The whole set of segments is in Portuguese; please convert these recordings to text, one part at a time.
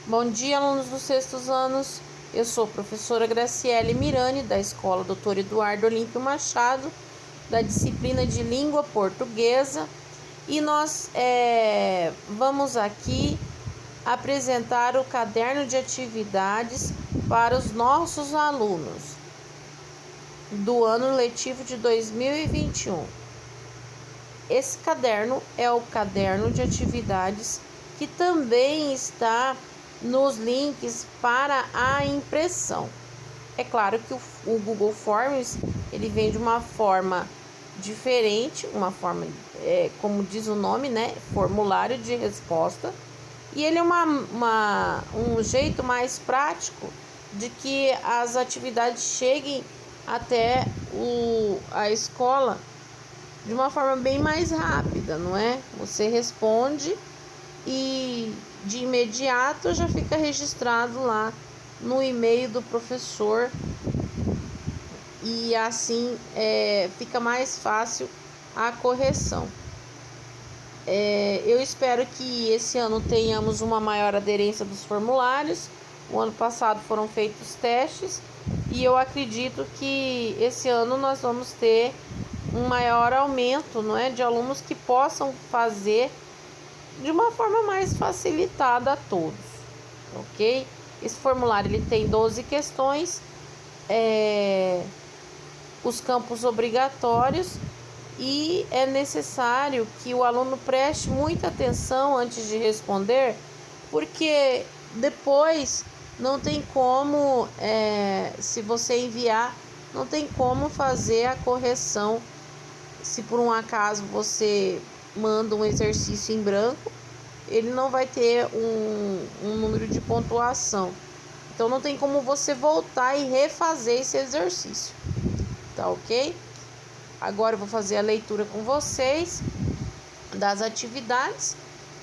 Bom dia, alunos dos sextos anos. Eu sou a professora Graciele Mirani, da Escola Dr. Eduardo Olímpio Machado, da disciplina de Língua Portuguesa, e nós vamos aqui apresentar o caderno de atividades para os nossos alunos do ano letivo de 2021. Esse caderno é o caderno de atividades que também está nos links para a impressão. É claro que o Google Forms ele vem de uma forma diferente, uma forma, como diz o nome, né, formulário de resposta, e ele é um jeito mais prático de que as atividades cheguem até a escola de uma forma bem mais rápida, não é? Você responde e de imediato já fica registrado lá no e-mail do professor, e assim fica mais fácil a correção. Eu espero que esse ano tenhamos uma maior aderência dos formulários. O ano passado foram feitos testes e eu acredito que esse ano nós vamos ter um maior aumento, não é, de alunos que possam fazer de uma forma mais facilitada a todos, ok? Esse formulário ele tem 12 questões, os campos obrigatórios, e é necessário que o aluno preste muita atenção antes de responder, porque depois não tem como, se você enviar, não tem como fazer a correção. Se por um acaso você manda um exercício em branco, ele não vai ter um número de pontuação. Então não tem como você voltar e refazer esse exercício. Tá ok? Agora eu vou fazer a leitura com vocês das atividades,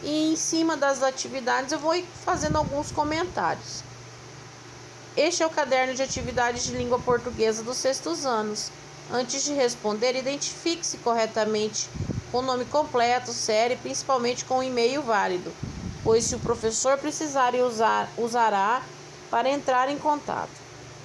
e em cima das atividades eu vou ir fazendo alguns comentários. Este é o caderno de atividades de língua portuguesa dos sextos anos. Antes de responder, identifique-se corretamente com o nome completo, série, principalmente com o e-mail válido, pois se o professor precisar usará para entrar em contato.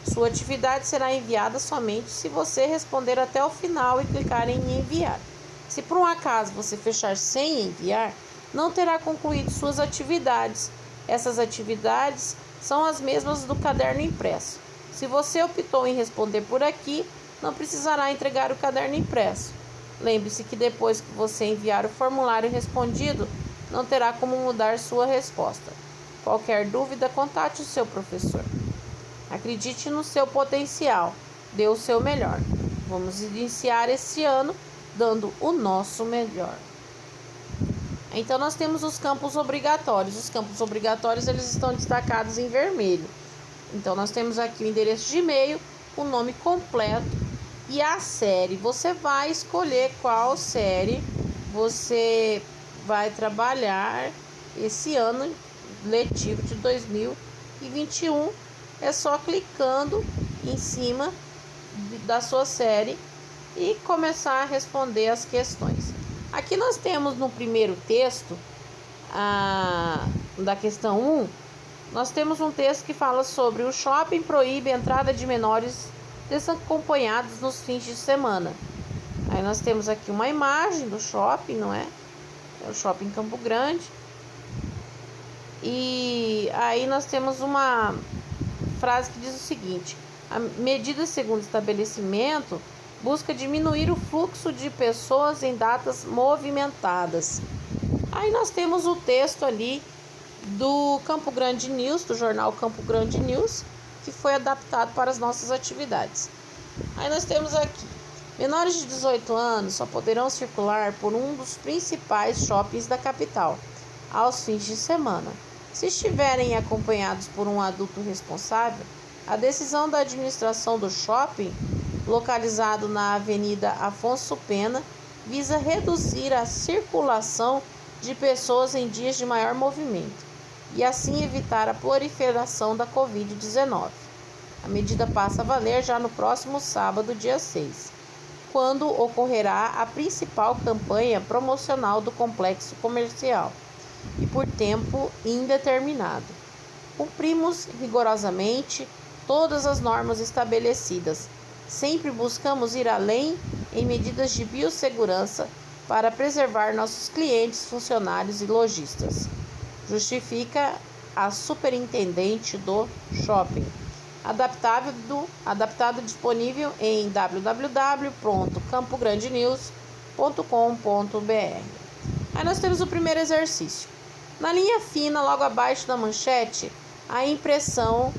Sua atividade será enviada somente se você responder até o final e clicar em enviar. Se por um acaso você fechar sem enviar, não terá concluído suas atividades. Essas atividades são as mesmas do caderno impresso. Se você optou em responder por aqui, não precisará entregar o caderno impresso. Lembre-se que depois que você enviar o formulário respondido, não terá como mudar sua resposta. Qualquer dúvida, contate o seu professor. Acredite no seu potencial, dê o seu melhor. Vamos iniciar esse ano dando o nosso melhor. Então nós temos os campos obrigatórios. Os campos obrigatórios eles estão destacados em vermelho. Então nós temos aqui o endereço de e-mail, o nome completo e a série. Você vai escolher qual série você vai trabalhar esse ano letivo de 2021. É só clicando em cima da sua série e começar a responder as questões. Aqui nós temos no primeiro texto, da questão 1, nós temos um texto que fala sobre o shopping proíbe a entrada de menores desacompanhados nos fins de semana. Aí nós temos aqui uma imagem do shopping, não é? É o shopping Campo Grande. E aí nós temos uma frase que diz o seguinte: a medida segundo o estabelecimento busca diminuir o fluxo de pessoas em datas movimentadas. Aí nós temos o texto ali do Campo Grande News, do jornal Campo Grande News, que foi adaptado para as nossas atividades. Aí nós temos aqui: menores de 18 anos só poderão circular por um dos principais shoppings da capital aos fins de semana. Se estiverem acompanhados por um adulto responsável, a decisão da administração do shopping, localizado na Avenida Afonso Pena, visa reduzir a circulação de pessoas em dias de maior movimento e assim evitar a proliferação da Covid-19. A medida passa a valer já no próximo sábado, dia 6, quando ocorrerá a principal campanha promocional do complexo comercial, e por tempo indeterminado. Cumprimos rigorosamente todas as normas estabelecidas. Sempre buscamos ir além em medidas de biossegurança para preservar nossos clientes, funcionários e lojistas. Justifica a superintendente do shopping. Adaptado disponível em www.campograndenews.com.br. Aí nós temos o primeiro exercício. Na linha fina, logo abaixo da manchete, a expressão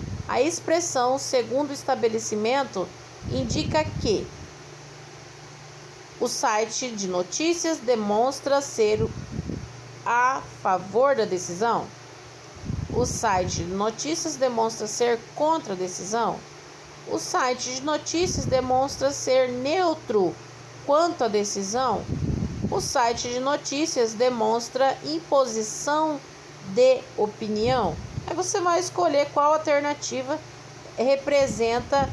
segundo o estabelecimento indica que o site de notícias demonstra ser a favor da decisão. O site de notícias demonstra ser contra a decisão. O site de notícias demonstra ser neutro quanto à decisão. O site de notícias demonstra imposição de opinião. Aí você vai escolher qual alternativa representa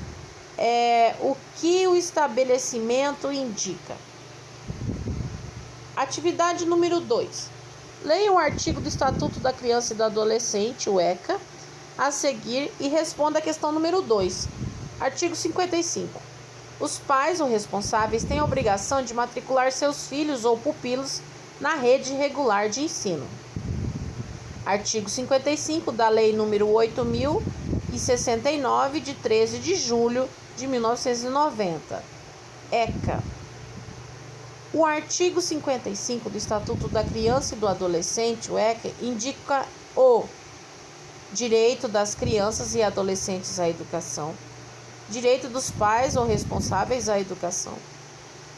o que o estabelecimento indica. Atividade número 2. Leia o artigo do Estatuto da Criança e do Adolescente, o ECA, a seguir e responda a questão número 2. Artigo 55. Os pais ou responsáveis têm a obrigação de matricular seus filhos ou pupilos na rede regular de ensino. Artigo 55 da Lei nº 8.069, de 13 de julho de 1990, ECA. O artigo 55 do Estatuto da Criança e do Adolescente, o ECA, indica o direito das crianças e adolescentes à educação, direito dos pais ou responsáveis à educação,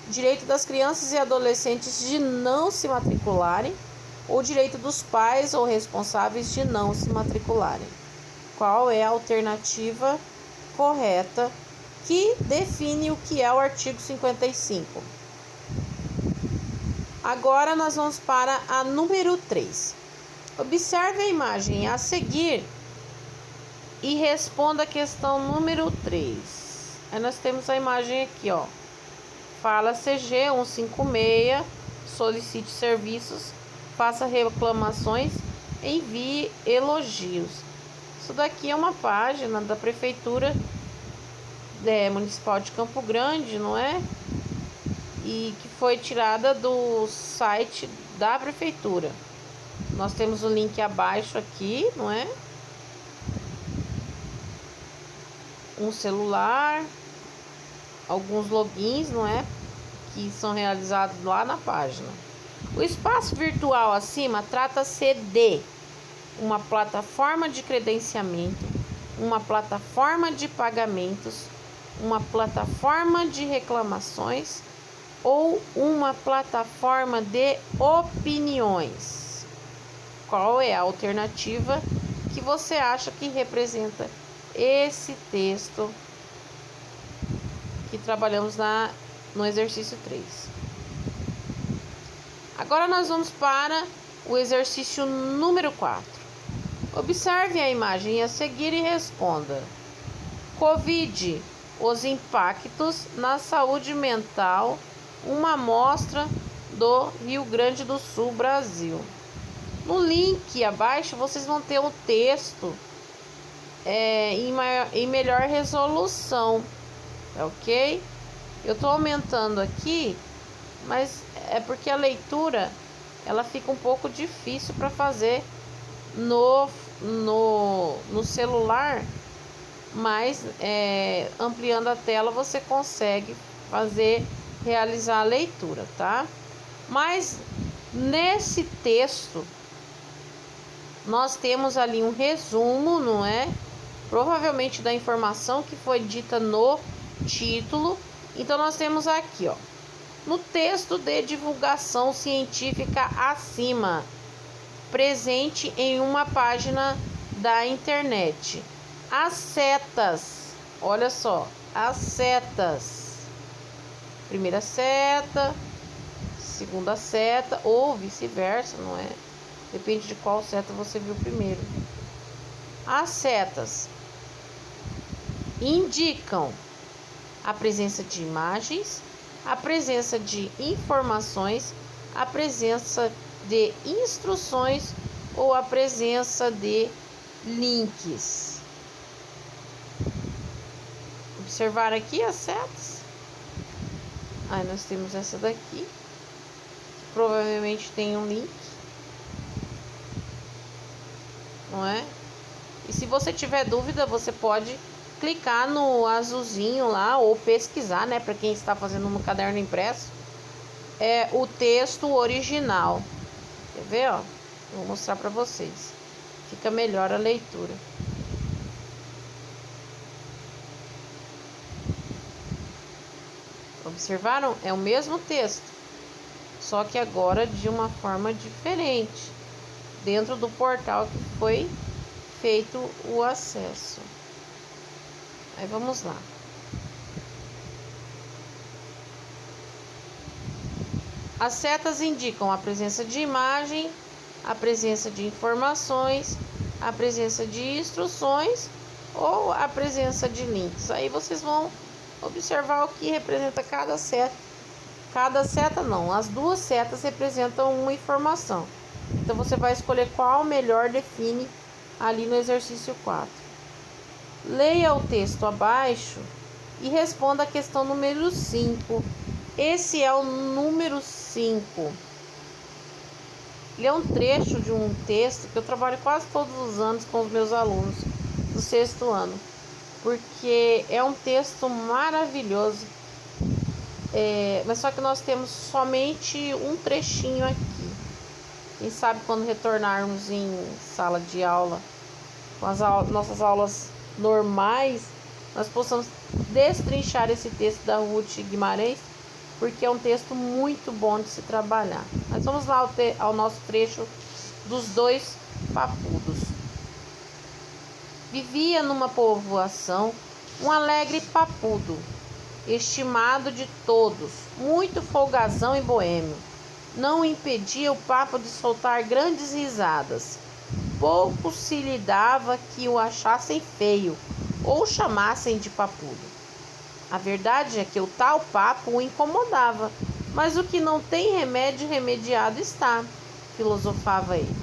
direito das crianças e adolescentes de não se matricularem ou direito dos pais ou responsáveis de não se matricularem. Qual é a alternativa correta que define o que é o artigo 55? Agora nós vamos para a número 3. Observe a imagem a seguir e responda a questão número 3. Aí nós temos a imagem aqui, ó. Fala CG 156, solicite serviços, faça reclamações, envie elogios. Isso daqui é uma página da Prefeitura Municipal de Campo Grande, não é? E que foi tirada do site da Prefeitura. Nós temos o link abaixo aqui, não é? Um celular, alguns logins, não é? Que são realizados lá na página. O espaço virtual acima trata-se de uma plataforma de credenciamento, uma plataforma de pagamentos, uma plataforma de reclamações ou uma plataforma de opiniões. Qual é a alternativa que você acha que representa esse texto que trabalhamos no exercício 3? Agora nós vamos para o exercício número 4. Observe a imagem a seguir e responda. Covid, os impactos na saúde mental, uma amostra do Rio Grande do Sul, Brasil. No link abaixo vocês vão ter o texto em melhor resolução, ok? Eu estou aumentando aqui, mas é porque a leitura ela fica um pouco difícil para fazer no celular, mas ampliando a tela você consegue realizar a leitura, tá? Mas nesse texto nós temos ali um resumo, não é? Provavelmente da informação que foi dita no título. Então nós temos aqui, ó, no texto de divulgação científica acima, presente em uma página da internet, as setas, olha só, as setas, primeira seta, segunda seta ou vice-versa, não é? Depende de qual seta você viu primeiro. As setas indicam a presença de imagens, a presença de informações, a presença de instruções ou a presença de links. Observar aqui as setas. Aí nós temos essa daqui, que provavelmente tem um link, não é? E se você tiver dúvida, você pode clicar no azulzinho lá ou pesquisar, né? Para quem está fazendo no caderno impresso, o texto original. Quer ver, ó? Vou mostrar para vocês. Fica melhor a leitura. Observaram? É o mesmo texto, só que agora de uma forma diferente, dentro do portal que foi feito o acesso. Aí vamos lá. As setas indicam a presença de imagem, a presença de informações, a presença de instruções ou a presença de links. Aí vocês vão observar o que representa cada seta. Cada seta não, as duas setas representam uma informação. Então você vai escolher qual melhor define ali no exercício 4. Leia o texto abaixo e responda a questão número 5. Esse é o número 5. Ele é um trecho de um texto que eu trabalho quase todos os anos com os meus alunos do 6º ano, porque é um texto maravilhoso. Mas só que nós temos somente um trechinho aqui. Quem sabe quando retornarmos em sala de aula, com as nossas aulas normais, nós possamos destrinchar esse texto da Ruth Guimarães, porque é um texto muito bom de se trabalhar. Mas vamos lá ao nosso trecho dos 2 papudos. Vivia numa povoação um alegre papudo, estimado de todos, muito folgazão e boêmio. Não impedia o papo de soltar grandes risadas. Pouco se lhe dava que o achassem feio ou o chamassem de papudo. A verdade é que o tal papo o incomodava, mas o que não tem remédio, remediado está, filosofava ele.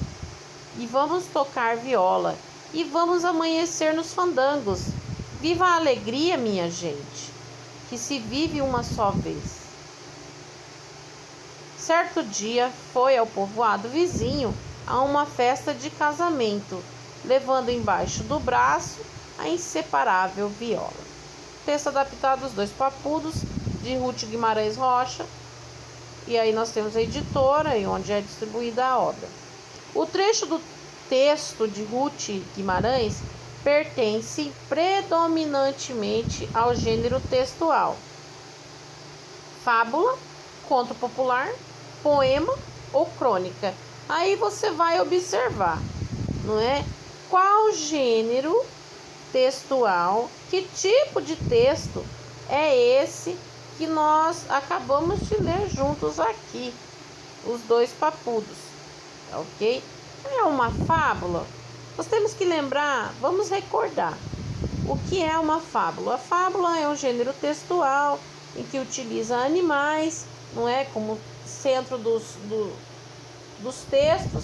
E vamos tocar viola, e vamos amanhecer nos fandangos. Viva a alegria, minha gente, que se vive uma só vez. Certo dia foi ao povoado vizinho a uma festa de casamento, levando embaixo do braço a inseparável viola. Texto adaptado dos 2 papudos, de Ruth Guimarães Rocha. E aí nós temos a editora e onde é distribuída a obra. O trecho do texto de Ruth Guimarães pertence predominantemente ao gênero textual: fábula, conto popular, poema ou crônica. Aí você vai observar, não é? Qual gênero textual, que tipo de texto é esse que nós acabamos de ler juntos aqui, os 2 papudos, ok? É uma fábula? Nós temos que lembrar, vamos recordar, o que é uma fábula. A fábula é um gênero textual em que utiliza animais, não é, como centro dos textos,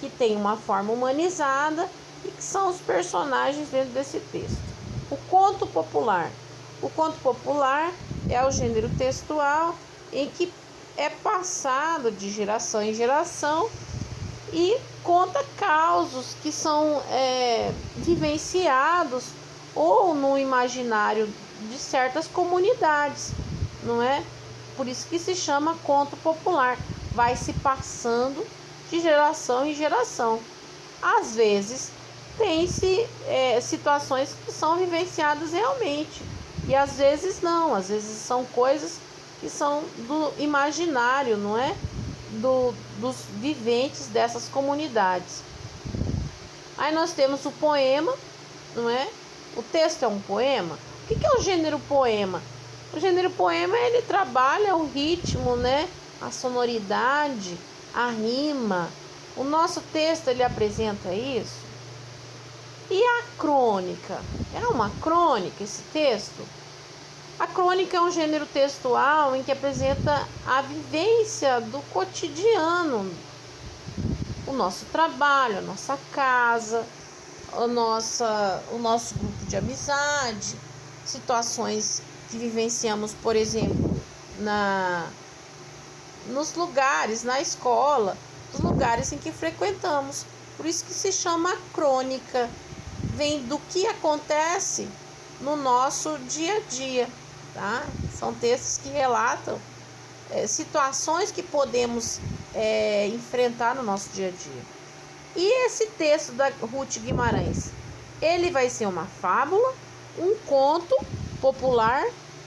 que tem uma forma humanizada e que são os personagens dentro desse texto. O conto popular. O conto popular é o gênero textual em que é passado de geração em geração e conta causos que são vivenciados ou no imaginário de certas comunidades, não é? Por isso que se chama conto popular. Vai se passando de geração em geração. Às vezes tem-se situações que são vivenciadas realmente, e às vezes não, às vezes são coisas que são do imaginário, não é? Dos viventes dessas comunidades. Aí nós temos o poema, não é? O texto é um poema. O que é o gênero poema? O gênero poema, ele trabalha o ritmo, né? A sonoridade, a rima. O nosso texto, ele apresenta isso. E a crônica? É uma crônica esse texto? A crônica é um gênero textual em que apresenta a vivência do cotidiano, o nosso trabalho, a nossa casa, o nosso grupo de amizade, situações que vivenciamos, por exemplo, nos lugares, na escola, nos lugares em que frequentamos. Por isso que se chama crônica, vem do que acontece no nosso dia a dia, tá? São textos que relatam situações que podemos enfrentar no nosso dia a dia. E esse texto da Ruth Guimarães, ele vai ser uma fábula, um conto popular,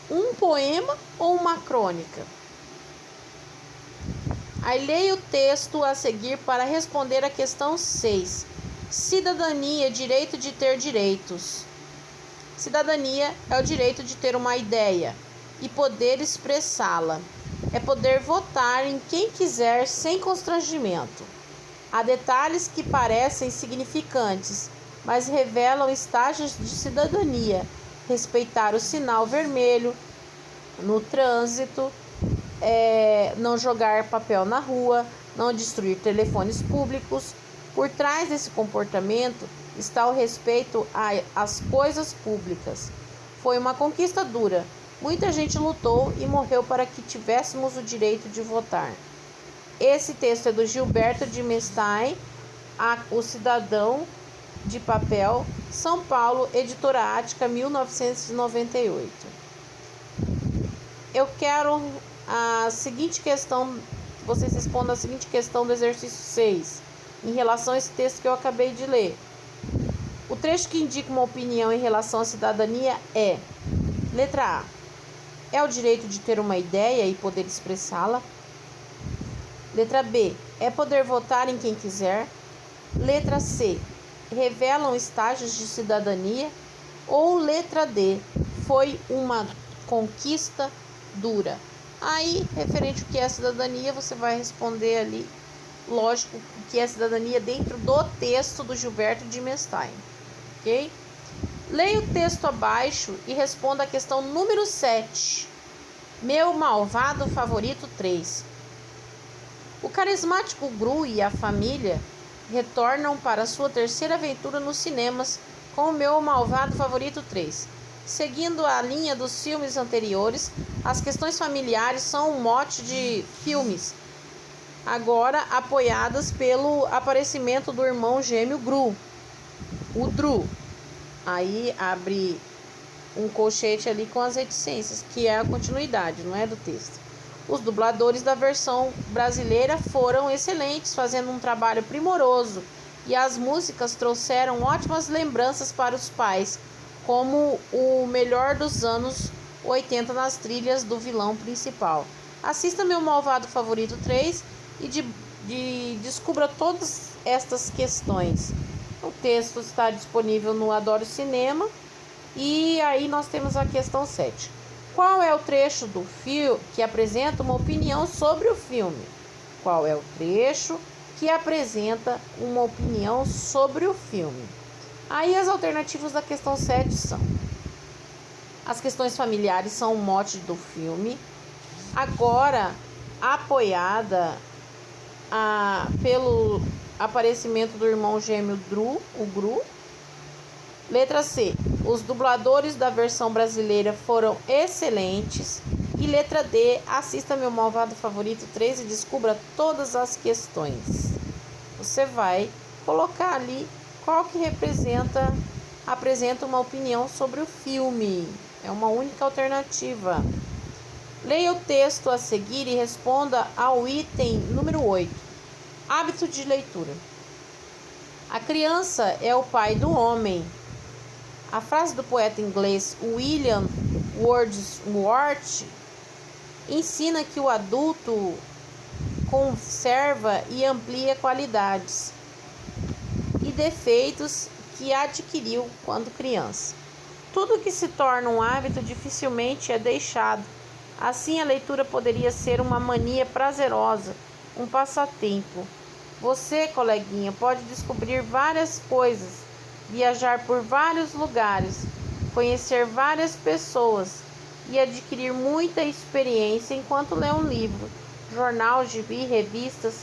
um poema ou uma crônica? Aí leia o texto a seguir para responder a questão 6. Cidadania, direito de ter direitos. Cidadania é o direito de ter uma ideia e poder expressá-la. É poder votar em quem quiser sem constrangimento. Há detalhes que parecem insignificantes, mas revelam estágios de cidadania. Respeitar o sinal vermelho no trânsito, não jogar papel na rua, não destruir telefones públicos. Por trás desse comportamento está o respeito às coisas públicas. Foi uma conquista dura. Muita gente lutou e morreu para que tivéssemos o direito de votar. Esse texto é do Gilberto de Mestaim, O Cidadão de Papel, São Paulo, Editora Ática, 1998. Eu quero a seguinte questão, vocês respondam a seguinte questão do exercício 6, em relação a esse texto que eu acabei de ler. O trecho que indica uma opinião em relação à cidadania é: letra A, é o direito de ter uma ideia e poder expressá-la. Letra B, é poder votar em quem quiser. Letra C, revelam estágios de cidadania. Ou letra D, foi uma conquista dura. Aí, referente ao que é cidadania, você vai responder ali, lógico, o que é cidadania dentro do texto do Gilberto de Mestaim, ok? Leia o texto abaixo e responda a questão número 7. Meu malvado favorito 3. O carismático Gru e a família retornam para sua terceira aventura nos cinemas com o Meu Malvado Favorito 3. Seguindo a linha dos filmes anteriores, as questões familiares são um mote de filmes, agora apoiadas pelo aparecimento do irmão gêmeo Gru, o Dru. Aí abre um colchete ali com as reticências, que é a continuidade, não é do texto. Os dubladores da versão brasileira foram excelentes, fazendo um trabalho primoroso, e as músicas trouxeram ótimas lembranças para os pais, como o melhor dos anos 80 nas trilhas do vilão principal. Assista Meu Malvado Favorito 3 e descubra todas estas questões. O texto está disponível no Adoro Cinema. E aí nós temos a questão 7. Qual é o trecho do filme que apresenta uma opinião sobre o filme? Qual é o trecho que apresenta uma opinião sobre o filme? Aí as alternativas da questão 7 são: as questões familiares são o mote do filme, agora apoiada pelo aparecimento do irmão gêmeo Dru, o Gru. Letra C, os dubladores da versão brasileira foram excelentes. E letra D, assista Meu Malvado Favorito 3 e descubra todas as questões. Você vai colocar ali qual que apresenta uma opinião sobre o filme. É uma única alternativa. Leia o texto a seguir e responda ao item número 8. Hábito de leitura. A criança é o pai do homem. A frase do poeta inglês William Wordsworth ensina que o adulto conserva e amplia qualidades e defeitos que adquiriu quando criança. Tudo que se torna um hábito dificilmente é deixado. Assim, a leitura poderia ser uma mania prazerosa, um passatempo. Você, coleguinha, pode descobrir várias coisas, viajar por vários lugares, conhecer várias pessoas e adquirir muita experiência enquanto lê um livro, jornal, gibi, revistas,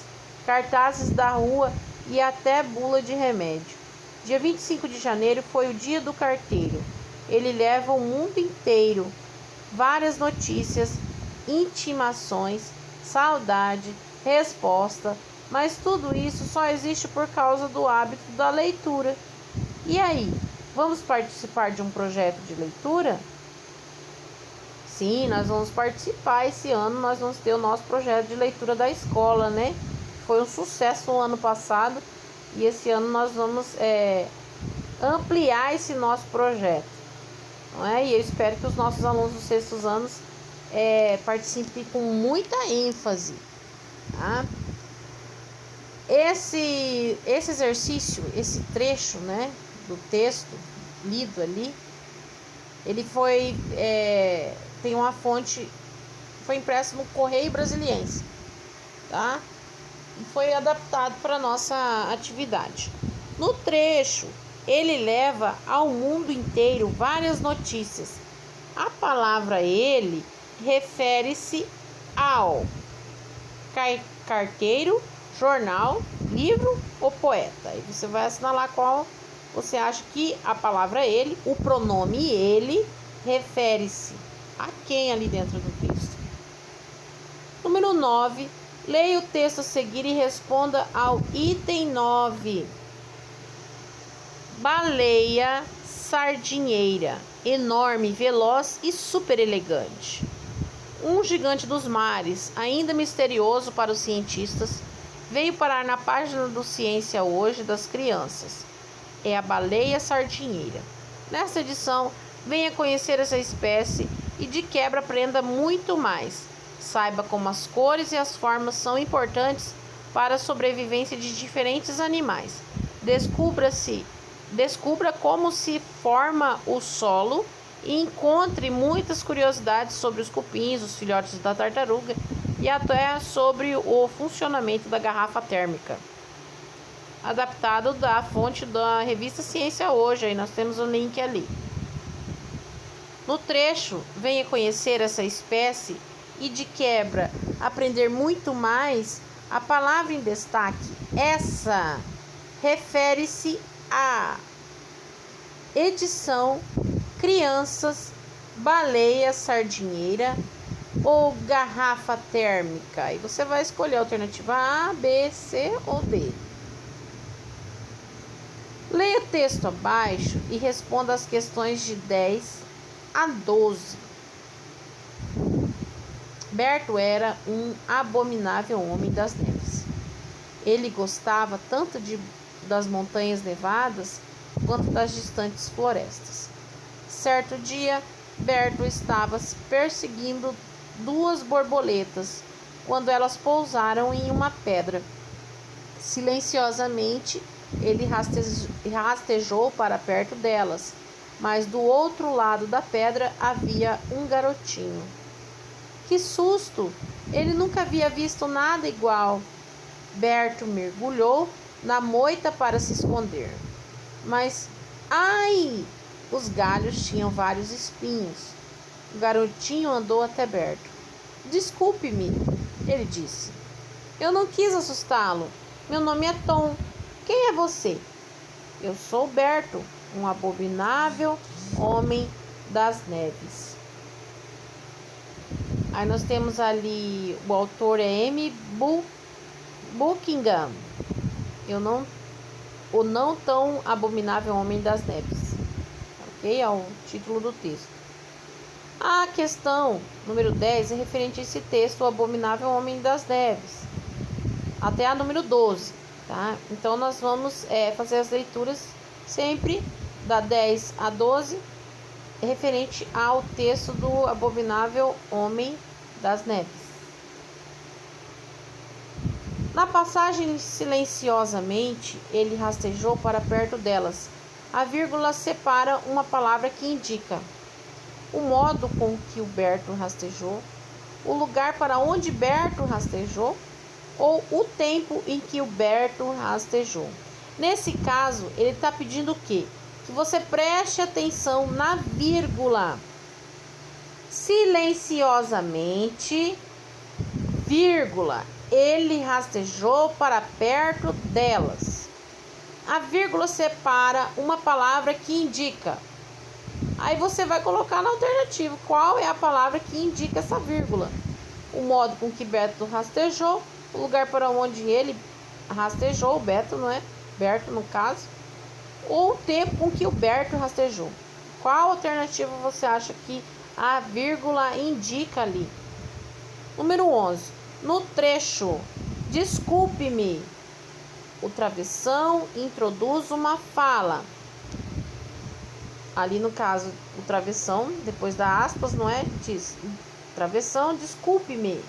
cartazes da rua e até bula de remédio. Dia 25 de janeiro foi o dia do carteiro. Ele leva o mundo inteiro várias notícias, intimações, saudade, resposta, mas tudo isso só existe por causa do hábito da leitura. E aí, vamos participar de um projeto de leitura? Sim, nós vamos participar esse ano, nós vamos ter o nosso projeto de leitura da escola, né? Foi um sucesso no ano passado e esse ano nós vamos ampliar esse nosso projeto, não é? E eu espero que os nossos alunos dos sextos anos participem com muita ênfase, tá? Esse exercício, esse trecho, né, do texto lido ali, ele foi tem uma fonte, foi impresso no Correio Brasiliense, tá? E foi adaptado para nossa atividade. No trecho, ele leva ao mundo inteiro várias notícias. A palavra ele refere-se ao carteiro, jornal, livro ou poeta. E você vai assinalar qual você acha que a palavra ele, o pronome ele, refere-se a quem ali dentro do texto. Número 9. Leia o texto a seguir e responda ao item 9. Baleia sardinheira, enorme, veloz e super elegante. Um gigante dos mares, ainda misterioso para os cientistas, veio parar na página do Ciência Hoje das crianças. É a baleia sardinheira. Nesta edição, venha conhecer essa espécie e de quebra aprenda muito mais. Saiba como as cores e as formas são importantes para a sobrevivência de diferentes animais. Descubra como se forma o solo e encontre muitas curiosidades sobre os cupins, os filhotes da tartaruga e até sobre o funcionamento da garrafa térmica. Adaptado da fonte da revista Ciência Hoje, aí nós temos o link ali. No trecho, venha conhecer essa espécie e de quebra aprender muito mais. A palavra em destaque, essa, refere-se à edição Crianças, Baleia Sardinheira ou Garrafa Térmica. E você vai escolher a alternativa A, B, C ou D. Leia o texto abaixo e responda as questões de 10 a 12. Berto era um abominável homem das neves. Ele gostava tanto das montanhas nevadas quanto das distantes florestas. Certo dia, Berto estava perseguindo duas borboletas quando elas pousaram em uma pedra. Silenciosamente, ele rastejou para perto delas, mas do outro lado da pedra havia um garotinho. Que susto! Ele nunca havia visto nada igual. Berto mergulhou na moita para se esconder. Mas, ai! Os galhos tinham vários espinhos. O garotinho andou até Berto. Desculpe-me, ele disse. Eu não quis assustá-lo. Meu nome é Tom. Quem é você? Eu sou Berto, um abominável homem das neves. Aí nós temos ali, o autor é M. Buckingham. O não tão abominável homem das neves. Ok? É o título do texto. A questão número 10 é referente a esse texto, o abominável homem das neves. Até a número 12. Tá? Então nós vamos fazer as leituras sempre da 10 a 12, referente ao texto do abominável homem das neves. Na passagem silenciosamente, ele rastejou para perto delas. A vírgula separa uma palavra que indica o modo com que o Berto rastejou, o lugar para onde Berto rastejou ou o tempo em que o Berto rastejou. Nesse caso, ele está pedindo o quê? Que você preste atenção na vírgula. Silenciosamente, vírgula, ele rastejou para perto delas. A vírgula separa uma palavra que indica. Aí você vai colocar na alternativa qual é a palavra que indica essa vírgula. O modo com que Beto rastejou, o lugar para onde ele rastejou, o Beto, não é? Berto, no caso. Ou o tempo com que o Berto rastejou. Qual alternativa você acha que a vírgula indica ali? Número 11. No trecho, desculpe-me, o travessão introduz uma fala. Ali no caso, o travessão, depois da aspas, não é? Diz, travessão, desculpe-me.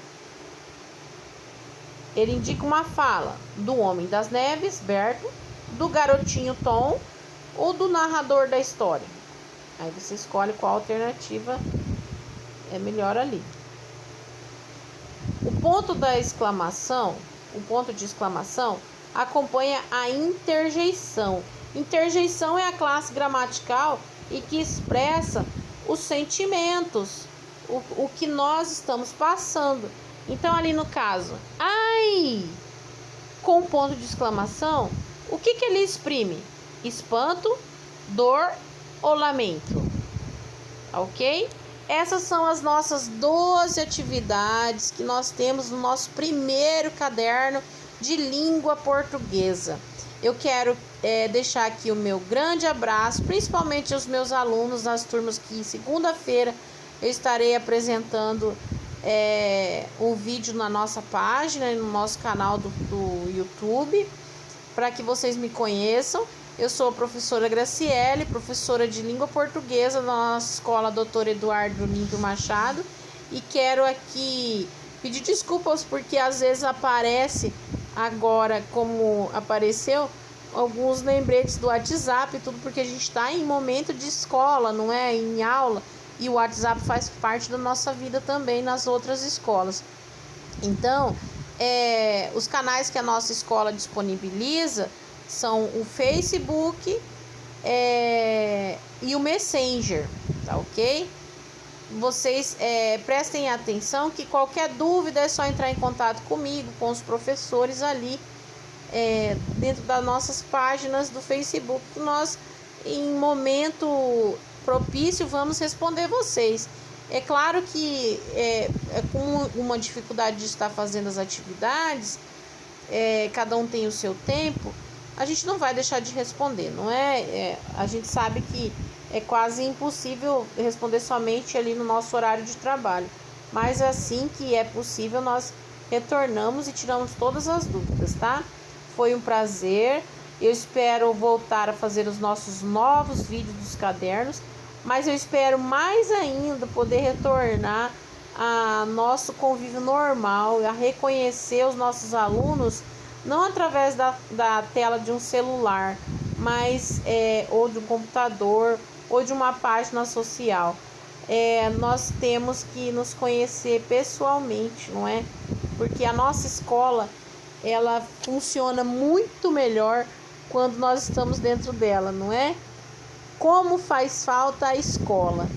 Ele indica uma fala do Homem das Neves, Berto, do garotinho Tom ou do narrador da história. Aí você escolhe qual alternativa é melhor ali. O ponto de exclamação acompanha a interjeição. Interjeição é a classe gramatical e que expressa os sentimentos, o que nós estamos passando. Então, ali no caso, ai, com ponto de exclamação, o que ele exprime? Espanto, dor ou lamento? Ok? Essas são as nossas 12 atividades que nós temos no nosso primeiro caderno de língua portuguesa. Eu quero deixar aqui o meu grande abraço, principalmente aos meus alunos nas turmas que segunda-feira eu estarei apresentando o vídeo na nossa página e no nosso canal do YouTube, para que vocês me conheçam. Eu sou a professora Graciele, professora de língua portuguesa da nossa escola Dr. Eduardo Olímpio Machado, e quero aqui pedir desculpas porque às vezes aparece agora, como apareceu, alguns lembretes do WhatsApp, tudo porque a gente está em momento de escola, não é? Em aula, e o WhatsApp faz parte da nossa vida também nas outras escolas. Então, os canais que a nossa escola disponibiliza são o Facebook e o Messenger, tá ok? Vocês prestem atenção que qualquer dúvida é só entrar em contato comigo, com os professores ali dentro das nossas páginas do Facebook. Nós, em momento propício, vamos responder vocês. É claro que com uma dificuldade de estar fazendo as atividades, cada um tem o seu tempo, a gente não vai deixar de responder, não é? A gente sabe que é quase impossível responder somente ali no nosso horário de trabalho, mas assim que é possível, nós retornamos e tiramos todas as dúvidas, tá? Foi um prazer, eu espero voltar a fazer os nossos novos vídeos dos cadernos, mas eu espero mais ainda poder retornar a nosso convívio normal, a reconhecer os nossos alunos, não através da tela de um celular, mas ou de um computador, ou de uma página social. Nós temos que nos conhecer pessoalmente, não é? Porque a nossa escola, ela funciona muito melhor quando nós estamos dentro dela, não é? Como faz falta a escola.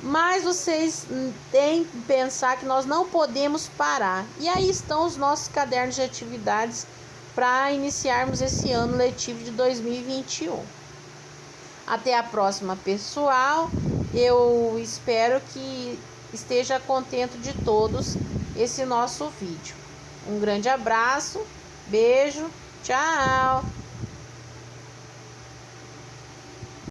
Mas vocês têm que pensar que nós não podemos parar. E aí estão os nossos cadernos de atividades para iniciarmos esse ano letivo de 2021. Até a próxima, pessoal. Eu espero que esteja contente de todos esse nosso vídeo. Um grande abraço, beijo, tchau!